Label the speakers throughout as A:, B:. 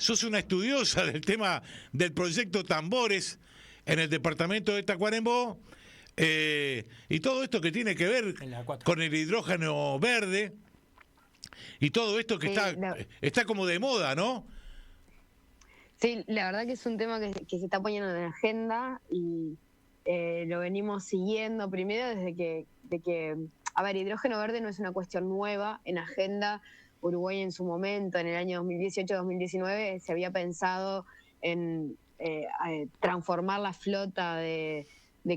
A: sos una estudiosa del tema del proyecto Tambores en el departamento de Tacuarembó, y todo esto que tiene que ver
B: En la 4.
A: con el hidrógeno verde y todo esto que
C: Sí,
A: está como de moda, ¿no?
C: sí, la verdad que es un tema que se está poniendo en la agenda y lo venimos siguiendo primero a ver, hidrógeno verde no es una cuestión nueva en agenda. Uruguay en su momento, en el año 2018-2019, se había pensado en transformar la flota de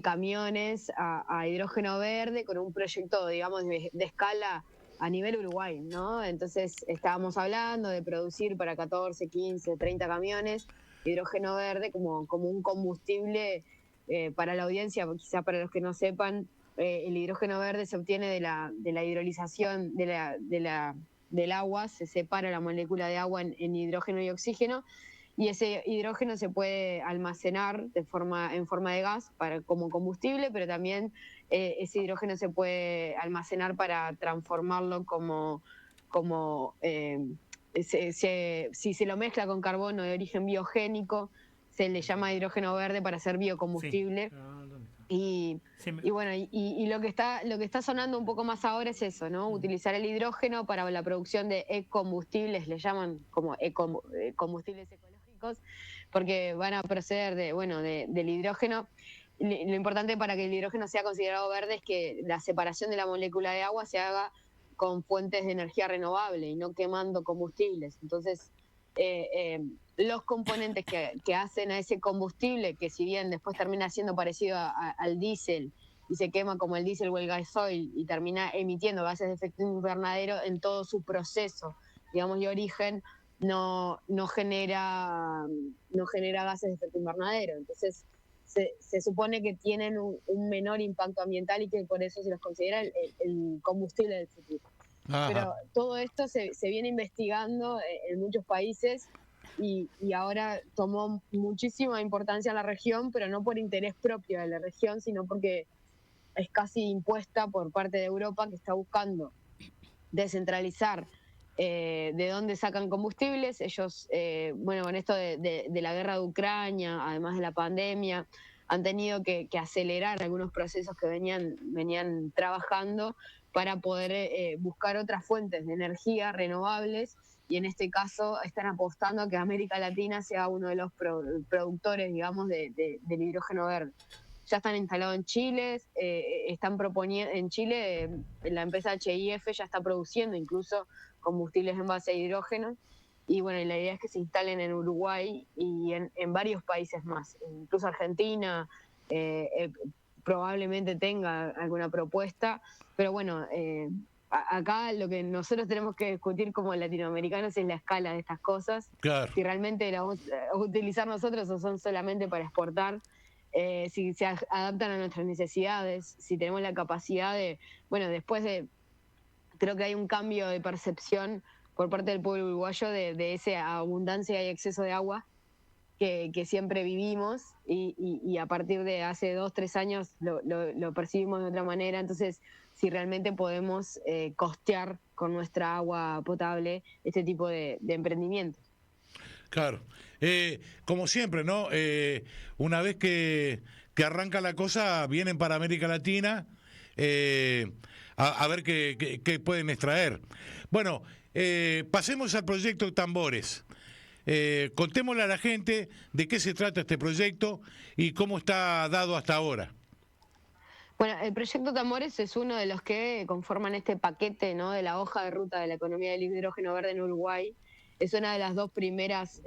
C: camiones a hidrógeno verde con un proyecto, digamos, de escala a nivel Uruguay, ¿no? Entonces estábamos hablando de producir para 14, 15, 30 camiones hidrógeno verde como un combustible para la audiencia, quizá para los que no sepan. El hidrógeno verde se obtiene de la hidrolización del agua, se separa la molécula de agua en hidrógeno y oxígeno, y ese hidrógeno se puede almacenar en forma de gas como combustible, pero también ese hidrógeno se puede almacenar para transformarlo si se lo mezcla con carbono de origen biogénico, se le llama hidrógeno verde para ser biocombustible.
B: Sí. ¿Dónde está?
C: Y,
B: Sí,
C: y bueno, y lo que está sonando un poco más ahora es eso, ¿no? Utilizar el hidrógeno para la producción de ecombustibles, le llaman como combustibles ecológicos, porque van a proceder del hidrógeno. Lo importante para que el hidrógeno sea considerado verde es que la separación de la molécula de agua se haga con fuentes de energía renovable y no quemando combustibles. Entonces, los componentes que hacen a ese combustible, que si bien después termina siendo parecido al diésel y se quema como el diésel o el gasoil y termina emitiendo gases de efecto invernadero en todo su proceso, digamos, de origen, no genera gases de efecto invernadero. Entonces, se supone que tienen un menor impacto ambiental y que por eso se los considera el combustible del futuro.
A: Ajá.
C: Pero todo esto se viene investigando en muchos países y ahora tomó muchísima importancia en la región, pero no por interés propio de la región, sino porque es casi impuesta por parte de Europa, que está buscando descentralizar de dónde sacan combustibles. Ellos, con esto de la guerra de Ucrania, además de la pandemia, han tenido que acelerar algunos procesos que venían trabajando para poder buscar otras fuentes de energía renovables, y en este caso están apostando a que América Latina sea uno de los productores, digamos, del hidrógeno verde. Ya están instalados en Chile, están proponiendo en Chile, la empresa HIF ya está produciendo incluso combustibles en base a hidrógeno, y bueno, la idea es que se instalen en Uruguay y en varios países más, incluso Argentina probablemente tenga alguna propuesta, pero bueno, acá lo que nosotros tenemos que discutir como latinoamericanos es la escala de estas cosas,
A: Claro.
C: si realmente la vamos a utilizar nosotros o son solamente para exportar. Si se adaptan a nuestras necesidades, si tenemos la capacidad creo que hay un cambio de percepción por parte del pueblo uruguayo de esa abundancia y exceso de agua que siempre vivimos, y a partir de hace 2, 3 años lo percibimos de otra manera. Entonces, si realmente podemos costear con nuestra agua potable este tipo de emprendimientos.
A: Claro. Como siempre, ¿no? Una vez que arranca la cosa, vienen para América Latina a ver qué pueden extraer. Bueno, pasemos al proyecto Tambores. Contémosle a la gente de qué se trata este proyecto y cómo está dado hasta ahora.
C: Bueno, el proyecto Tambores es uno de los que conforman este paquete, ¿no?, de la hoja de ruta de la economía del hidrógeno verde en Uruguay. Es una de las dos primeras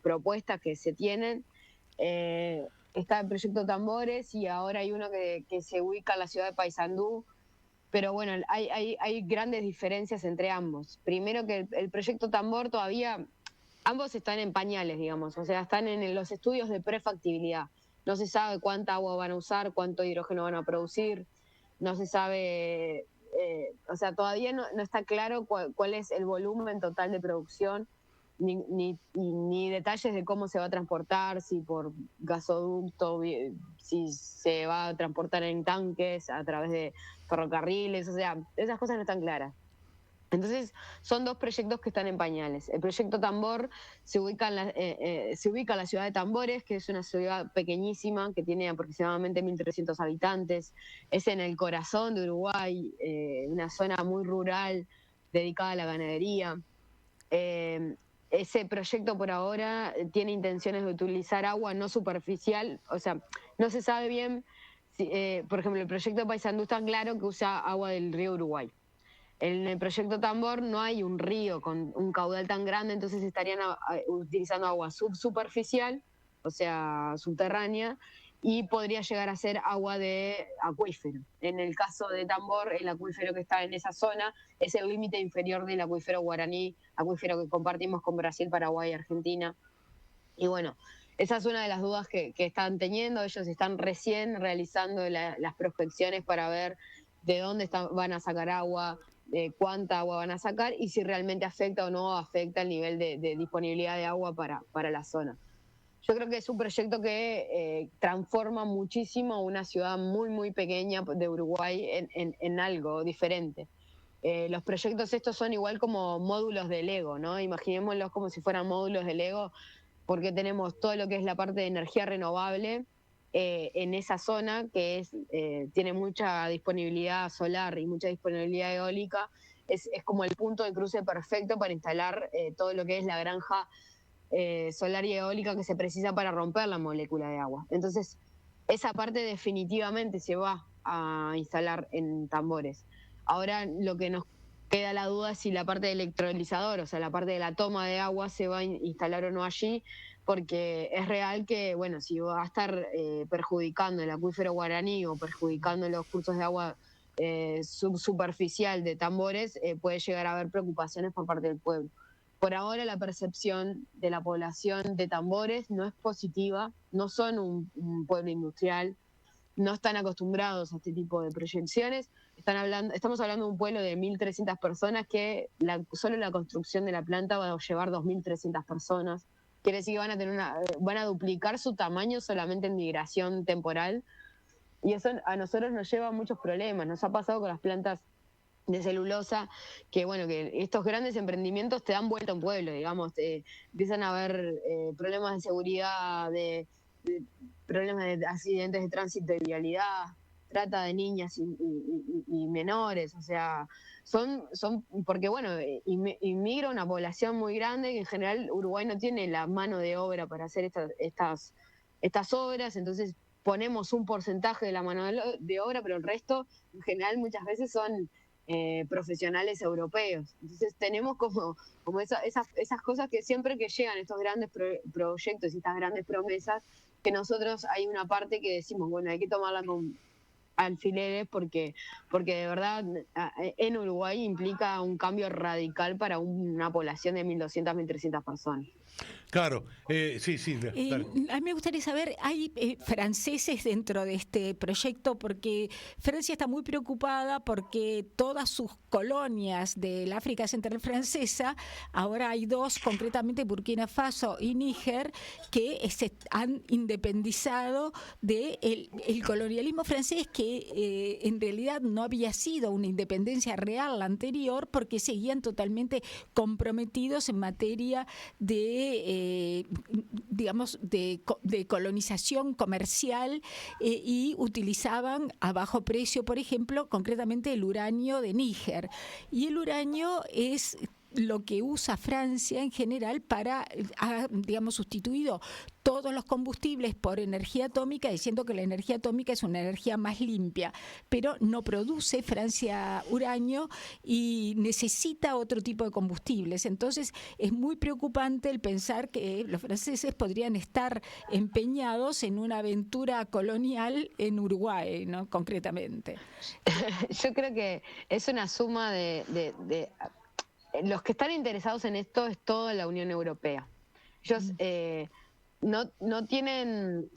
C: propuestas que se tienen. Está el proyecto Tambores y ahora hay uno que se ubica en la ciudad de Paysandú. Pero bueno, hay grandes diferencias entre ambos. Primero, que el proyecto Tambor todavía, ambos están en pañales, digamos, o sea, están en los estudios de prefactibilidad. No se sabe cuánta agua van a usar, cuánto hidrógeno van a producir, no se sabe, o sea, todavía no está claro cuál es el volumen total de producción, ni detalles de cómo se va a transportar, si por gasoducto, si se va a transportar en tanques a través de ferrocarriles, o sea, esas cosas no están claras. Entonces, son dos proyectos que están en pañales. El proyecto Tambor se ubica en la ciudad de Tambores, que es una ciudad pequeñísima, que tiene aproximadamente 1.300 habitantes. Es en el corazón de Uruguay, una zona muy rural dedicada a la ganadería. Ese proyecto por ahora tiene intenciones de utilizar agua no superficial, o sea, no se sabe bien, por ejemplo, el proyecto Paysandú está claro que usa agua del río Uruguay. En el proyecto Tambor no hay un río con un caudal tan grande, entonces estarían utilizando agua subsuperficial, o sea, subterránea, y podría llegar a ser agua de acuífero. En el caso de Tambor, el acuífero que está en esa zona es el límite inferior del acuífero guaraní, acuífero que compartimos con Brasil, Paraguay y Argentina. Y bueno, esa es una de las dudas que están teniendo. Ellos están recién realizando las prospecciones para ver de dónde van a sacar agua, de cuánta agua van a sacar y si realmente afecta o no afecta el nivel de disponibilidad de agua para la zona. Yo creo que es un proyecto que transforma muchísimo una ciudad muy, muy pequeña de Uruguay en algo diferente. Los proyectos estos son igual como módulos de Lego, ¿no? Imaginémoslos como si fueran módulos de Lego, porque tenemos todo lo que es la parte de energía renovable en esa zona, que tiene mucha disponibilidad solar y mucha disponibilidad eólica. Es como el punto de cruce perfecto para instalar todo lo que es la granja solar y eólica que se precisa para romper la molécula de agua. Entonces, esa parte definitivamente se va a instalar en Tambores. Ahora lo que nos queda la duda es si la parte de electrolizador, o sea, la parte de la toma de agua se va a instalar o no allí, porque es real que, bueno, si va a estar perjudicando el acuífero guaraní o perjudicando los cursos de agua subsuperficial de Tambores, puede llegar a haber preocupaciones por parte del pueblo. Por ahora la percepción de la población de Tambores no es positiva, no son un pueblo industrial, no están acostumbrados a este tipo de proyecciones. Estamos hablando de un pueblo de 1.300 personas que solo la construcción de la planta va a llevar 2.300 personas. Quiere decir que van a duplicar su tamaño solamente en migración temporal. Y eso a nosotros nos lleva a muchos problemas. Nos ha pasado con las plantas de celulosa, que bueno, que estos grandes emprendimientos te dan vuelta a un pueblo, digamos, empiezan a haber problemas de seguridad, de problemas de accidentes de tránsito y vialidad, trata de niñas y menores, o sea, son porque bueno, inmigra una población muy grande que en general Uruguay no tiene la mano de obra para hacer estas obras, entonces ponemos un porcentaje de la mano de obra, pero el resto en general muchas veces son profesionales europeos. Entonces tenemos como esas cosas que siempre que llegan estos grandes proyectos y estas grandes promesas, que nosotros hay una parte que decimos, bueno, hay que tomarla con alfileres porque de verdad en Uruguay implica un cambio radical para una población de 1.200, 1.300 personas.
A: Claro, sí, sí, dale.
B: A mí me gustaría saber, ¿hay franceses dentro de este proyecto? Porque Francia está muy preocupada porque todas sus colonias del África Central Francesa, ahora hay dos, concretamente Burkina Faso y Níger, que se han independizado del colonialismo francés, que en realidad no había sido una independencia real la anterior, porque seguían totalmente comprometidos en materia digamos, de colonización comercial y utilizaban a bajo precio, por ejemplo, concretamente el uranio de Níger. Y el uranio es lo que usa Francia en general para, digamos, sustituido todos los combustibles por energía atómica, diciendo que la energía atómica es una energía más limpia, pero no produce Francia uranio y necesita otro tipo de combustibles. Entonces es muy preocupante el pensar que los franceses podrían estar empeñados en una aventura colonial en Uruguay, ¿no? Concretamente.
C: Yo creo que es una suma de los que están interesados en esto es toda la Unión Europea. Ellos ya no tienen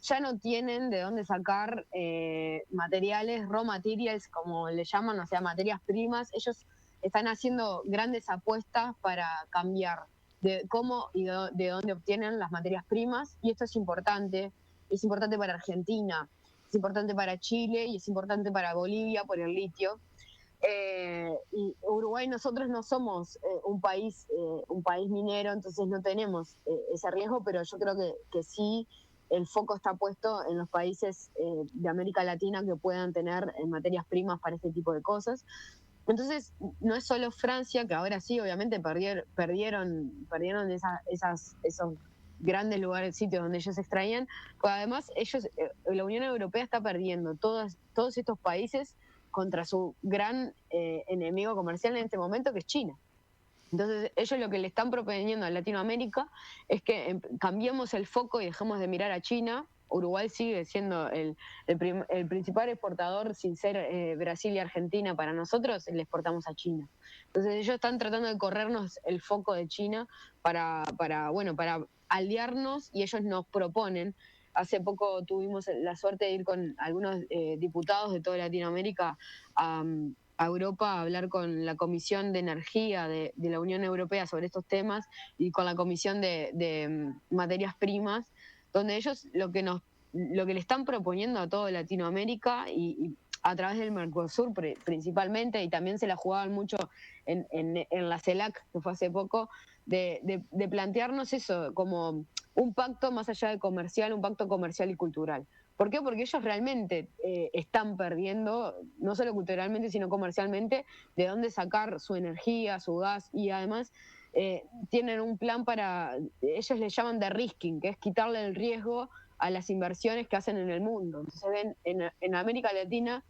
C: de dónde sacar materiales, raw materials, como le llaman, o sea, materias primas. Ellos están haciendo grandes apuestas para cambiar de cómo y de dónde obtienen las materias primas, y esto es importante para Argentina, es importante para Chile y es importante para Bolivia por el litio. Y Uruguay, nosotros no somos un país minero, entonces no tenemos ese riesgo, pero yo creo que sí el foco está puesto en los países de América Latina que puedan tener materias primas para este tipo de cosas. Entonces, no es solo Francia, que ahora sí, obviamente perdieron esos grandes lugares, sitios donde ellos extraían, pero además la Unión Europea está perdiendo todos estos países contra su gran enemigo comercial en este momento, que es China. Entonces, ellos lo que le están proponiendo a Latinoamérica es que cambiemos el foco y dejemos de mirar a China. Uruguay sigue siendo el principal exportador, sin ser Brasil y Argentina para nosotros, le exportamos a China. Entonces ellos están tratando de corrernos el foco de China para aliarnos, y ellos nos proponen. Hace poco tuvimos la suerte de ir con algunos diputados de toda Latinoamérica a Europa a hablar con la Comisión de Energía de la Unión Europea sobre estos temas, y con la Comisión de Materias Primas, donde ellos lo que le están proponiendo a toda Latinoamérica y a través del Mercosur principalmente, y también se la jugaban mucho en la CELAC, que fue hace poco, de plantearnos eso como un pacto más allá de comercial, un pacto comercial y cultural. ¿Por qué? Porque ellos realmente están perdiendo, no solo culturalmente, sino comercialmente, de dónde sacar su energía, su gas, y además tienen un plan ellos le llaman de-risking, que es quitarle el riesgo a las inversiones que hacen en el mundo. Entonces ven en América Latina,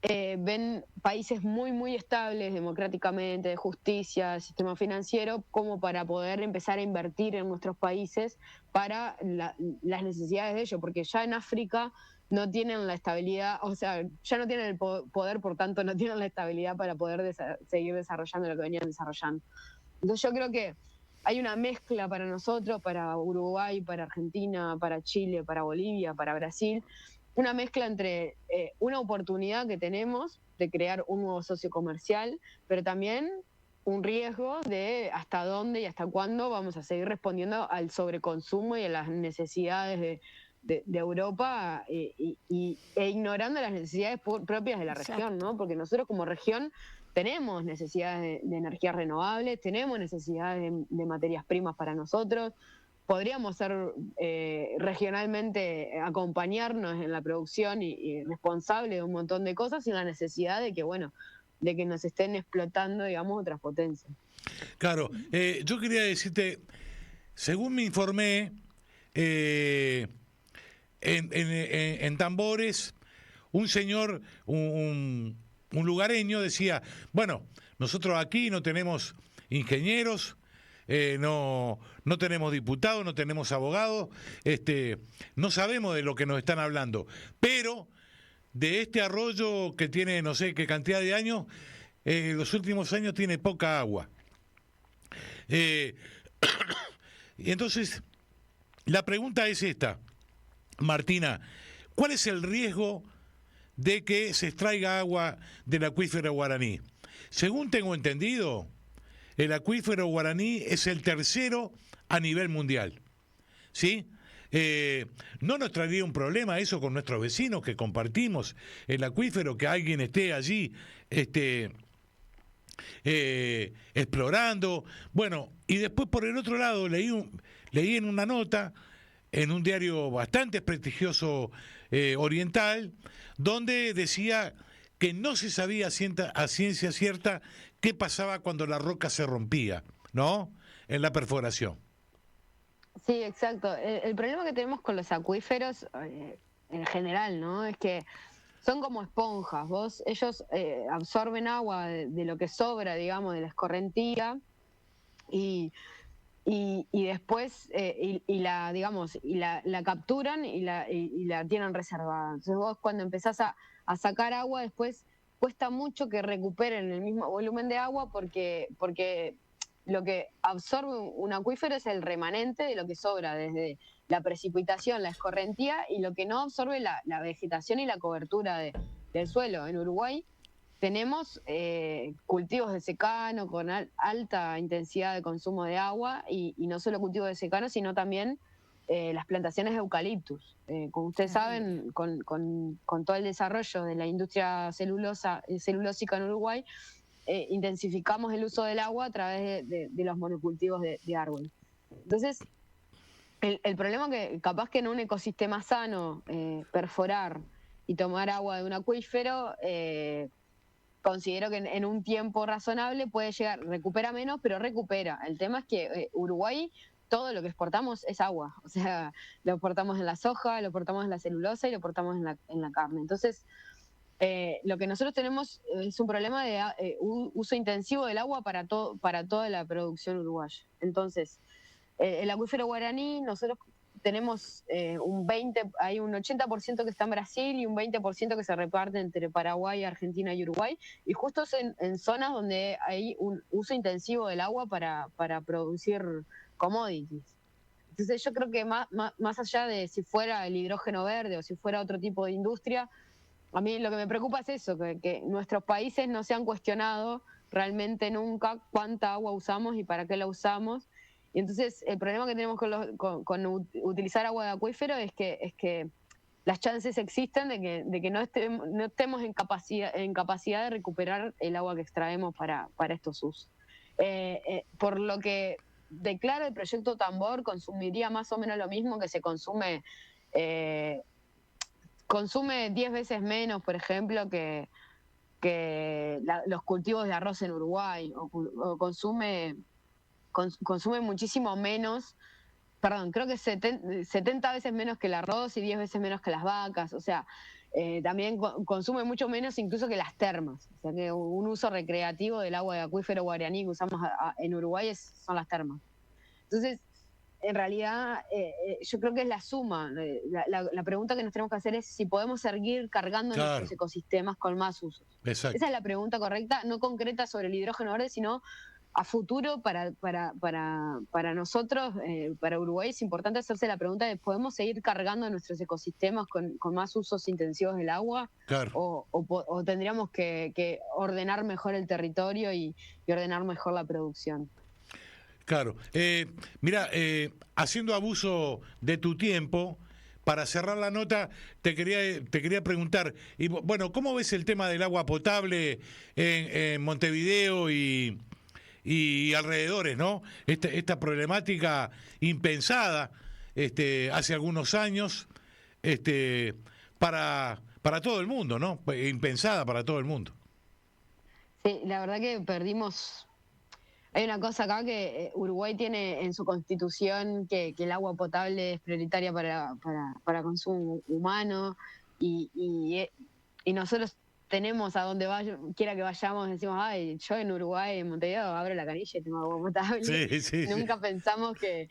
C: ven países muy, muy estables democráticamente, de justicia, sistema financiero, como para poder empezar a invertir en nuestros países para las necesidades de ellos, porque ya en África no tienen la estabilidad, o sea, ya no tienen el poder, por tanto no tienen la estabilidad para poder seguir desarrollando lo que venían desarrollando. Entonces yo creo que hay una mezcla para nosotros, para Uruguay, para Argentina, para Chile, para Bolivia, para Brasil, una mezcla entre una oportunidad que tenemos de crear un nuevo socio comercial, pero también un riesgo de hasta dónde y hasta cuándo vamos a seguir respondiendo al sobreconsumo y a las necesidades de Europa, e ignorando las necesidades propias de la región, ¿no? Porque nosotros como región tenemos necesidades de energías renovables, tenemos necesidades de materias primas para nosotros. Podríamos ser regionalmente, acompañarnos en la producción y responsable de un montón de cosas, sin la necesidad de que nos estén explotando, digamos, otras potencias.
A: Claro, yo quería decirte, según me informé, en Tambores, un señor, un lugareño decía, bueno, nosotros aquí no tenemos ingenieros, no tenemos diputados, no tenemos abogados, no sabemos de lo que nos están hablando, pero de este arroyo que tiene no sé qué cantidad de años, los últimos años tiene poca agua. Y entonces, la pregunta es esta, Martina, ¿cuál es el riesgo de que se extraiga agua del acuífero guaraní? Según tengo entendido, el acuífero guaraní es el tercero a nivel mundial, ¿sí? ¿No nos traería un problema eso con nuestros vecinos que compartimos el acuífero, que alguien esté allí explorando? Bueno, y después por el otro lado leí en una nota en un diario bastante prestigioso oriental, donde decía que no se sabía a ciencia cierta qué pasaba cuando la roca se rompía, ¿no? En la perforación.
C: Sí, exacto. El problema que tenemos con los acuíferos en general, ¿no? Es que son como esponjas. Ellos absorben agua de lo que sobra, digamos, de la escorrentía, y después la capturan y la tienen reservada. Entonces vos, cuando empezás a sacar agua, después cuesta mucho que recuperen el mismo volumen de agua, porque lo que absorbe un acuífero es el remanente de lo que sobra desde la precipitación, la escorrentía, y lo que no absorbe la vegetación y la cobertura del suelo. En Uruguay tenemos cultivos de secano con alta intensidad de consumo de agua, y no solo cultivos de secano, sino también las plantaciones de eucaliptus. Como ustedes saben, con todo el desarrollo de la industria celulósica en Uruguay, intensificamos el uso del agua a través de los monocultivos de árbol. Entonces, el problema que capaz que en un ecosistema sano, perforar y tomar agua de un acuífero, considero que en un tiempo razonable puede llegar, recupera menos, pero recupera. El tema es que Uruguay, todo lo que exportamos es agua. O sea, lo exportamos en la soja, lo exportamos en la celulosa y lo exportamos en la carne. Entonces, lo que nosotros tenemos es un problema de uso intensivo del agua para toda la producción uruguaya. Entonces, el acuífero guaraní, nosotros tenemos hay un 80% que está en Brasil y un 20% que se reparte entre Paraguay, Argentina y Uruguay, y justo es en zonas donde hay un uso intensivo del agua para producir commodities. Entonces yo creo que más allá de si fuera el hidrógeno verde o si fuera otro tipo de industria, a mí lo que me preocupa es eso, que nuestros países no se han cuestionado realmente nunca cuánta agua usamos y para qué la usamos. Y entonces el problema que tenemos con utilizar agua de acuífero es que las chances existen de que no estemos en capacidad de recuperar el agua que extraemos para estos usos. Por lo que declaro, el proyecto Tambor consumiría más o menos lo mismo que se consume 10 veces menos, por ejemplo, que los cultivos de arroz en Uruguay, o consume muchísimo menos, perdón, creo que 70 veces menos que el arroz y 10 veces menos que las vacas. O sea, también consume mucho menos incluso que las termas. O sea, que un uso recreativo del agua de acuífero guaraní que usamos en Uruguay son las termas. Entonces, en realidad, yo creo que es la suma. La pregunta que nos tenemos que hacer es si podemos seguir cargando nuestros ecosistemas con más usos.
A: Exacto.
C: Esa es la pregunta correcta, no concreta sobre el hidrógeno verde, sino a futuro para nosotros, para Uruguay, es importante hacerse la pregunta de ¿podemos seguir cargando nuestros ecosistemas con más usos intensivos del agua?
A: Claro.
C: O tendríamos que ordenar mejor el territorio y ordenar mejor la producción.
A: Claro. Mira, haciendo abuso de tu tiempo, para cerrar la nota, te quería preguntar, y bueno, ¿cómo ves el tema del agua potable en Montevideo y alrededores, ¿no? Esta problemática impensada hace algunos años para todo el mundo, ¿no? Impensada para todo el mundo.
C: Sí, la verdad que perdimos. Hay una cosa acá que Uruguay tiene en su constitución que el agua potable es prioritaria para consumo humano y nosotros tenemos a donde quiera que vayamos, decimos, ay, yo en Uruguay, en Montevideo, abro la canilla y tengo agua potable.
A: Sí,
C: Nunca pensamos que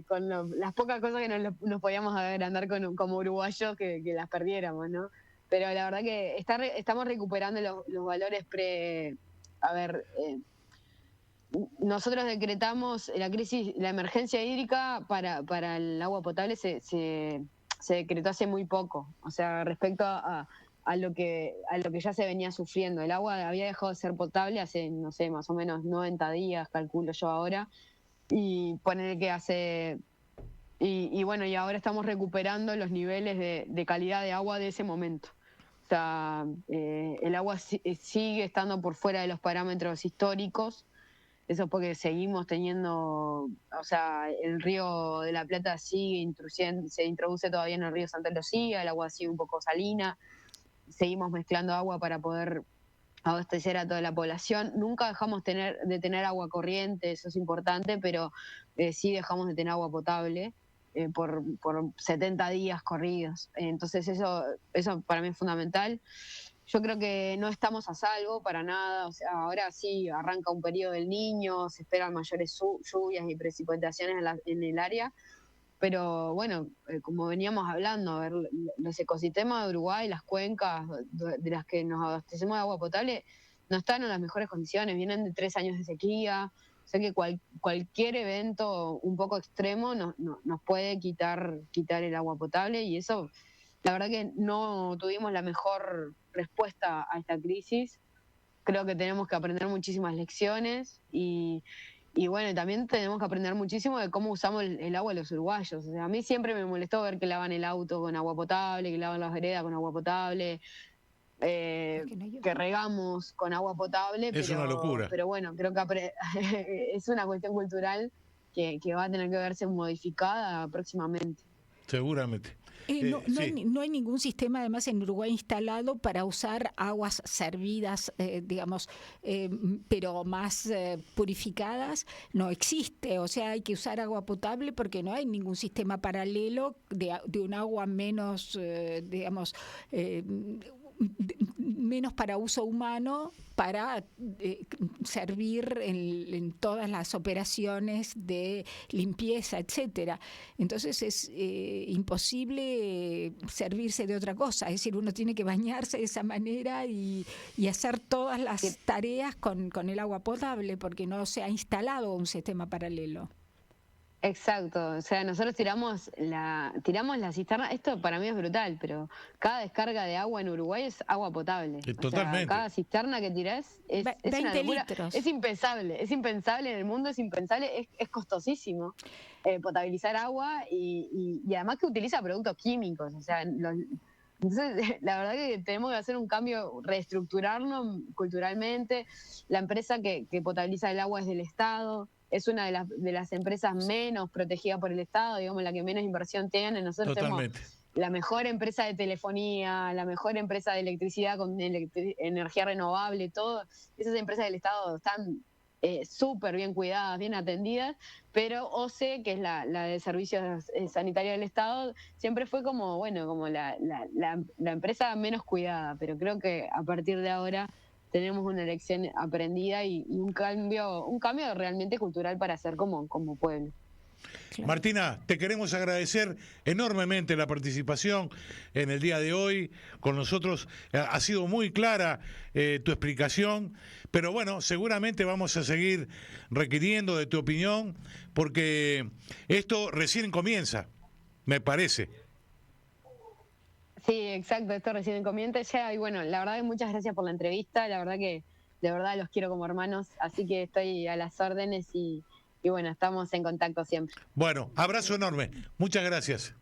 C: con las pocas cosas que nos podíamos agrandar como uruguayos que las perdiéramos, ¿no? Pero la verdad que estamos recuperando los valores nosotros decretamos la emergencia hídrica para el agua potable se decretó hace muy poco, o sea, respecto a lo que ya se venía sufriendo. El agua había dejado de ser potable hace, no sé, más o menos 90 días, calculo yo ahora, y poner que hace... Y bueno, y ahora estamos recuperando los niveles de calidad de agua de ese momento. O sea, el agua sigue estando por fuera de los parámetros históricos. Eso porque seguimos teniendo, o sea, el río de la Plata sigue se introduce todavía en el río Santa Lucía, el agua sigue un poco salina, seguimos mezclando agua para poder abastecer a toda la población. Nunca dejamos de tener agua corriente, eso es importante, pero sí dejamos de tener agua potable por 70 días corridos. Entonces eso para mí es fundamental. Yo creo que no estamos a salvo para nada, o sea, ahora sí arranca un periodo del Niño, se esperan mayores lluvias y precipitaciones en el área, pero bueno, como veníamos hablando, a ver, los ecosistemas de Uruguay, las cuencas de las que nos abastecemos de agua potable, no están en las mejores condiciones, vienen de 3 años de sequía, o sea que cualquier evento un poco extremo nos puede quitar el agua potable y eso... La verdad que no tuvimos la mejor respuesta a esta crisis. Creo que tenemos que aprender muchísimas lecciones y Y bueno, también tenemos que aprender muchísimo de cómo usamos el agua de los uruguayos. O sea, a mí siempre me molestó ver que lavan el auto con agua potable, que lavan las veredas con agua potable,
B: Porque no hay
C: que
B: otra.
C: regamos con agua potable,
A: Es una locura,
C: pero bueno, creo que es una cuestión cultural que va a tener que verse modificada próximamente.
A: seguramente. Sí,
B: No hay ningún sistema además en Uruguay instalado para usar aguas servidas, digamos, pero más purificadas. No existe, o sea, hay que usar agua potable porque no hay ningún sistema paralelo de un agua menos, digamos, menos para uso humano, para servir en todas las operaciones de limpieza, etcétera. Entonces es imposible servirse de otra cosa, es decir, uno tiene que bañarse de esa manera y hacer todas las tareas con el agua potable porque no se ha instalado un sistema paralelo.
C: Exacto, o sea, nosotros tiramos la cisterna, esto para mí es brutal, pero cada descarga de agua en Uruguay es agua potable. O sea,
A: totalmente,
C: cada cisterna que tirás es una
B: 20
C: locura,
B: litros.
C: es impensable en el mundo, es impensable, es costosísimo potabilizar agua y además que utiliza productos químicos, o sea, entonces la verdad que tenemos que hacer un cambio, reestructurarnos culturalmente. La empresa que potabiliza el agua es del Estado, es una de las empresas menos protegidas por el Estado, digamos, la que menos inversión tiene. Nosotros tenemos
A: totalmente.
C: la mejor empresa de telefonía, la mejor empresa de electricidad con energía renovable, todo. Esas empresas del Estado están súper bien cuidadas, bien atendidas, pero OCE, que es la de servicios sanitarios del Estado, siempre fue como, bueno, como la empresa menos cuidada, pero creo que a partir de ahora tenemos una lección aprendida y un cambio realmente cultural para hacer como pueblo.
B: Claro.
A: Martina, te queremos agradecer enormemente la participación en el día de hoy con nosotros. Ha sido muy clara tu explicación, pero bueno, seguramente vamos a seguir requiriendo de tu opinión porque esto recién comienza, me parece.
C: Sí, exacto, esto recién comienza ya y bueno, la verdad que muchas gracias por la entrevista, la verdad que de verdad los quiero como hermanos, así que estoy a las órdenes y bueno, estamos en contacto siempre.
A: Bueno, abrazo enorme. Muchas gracias.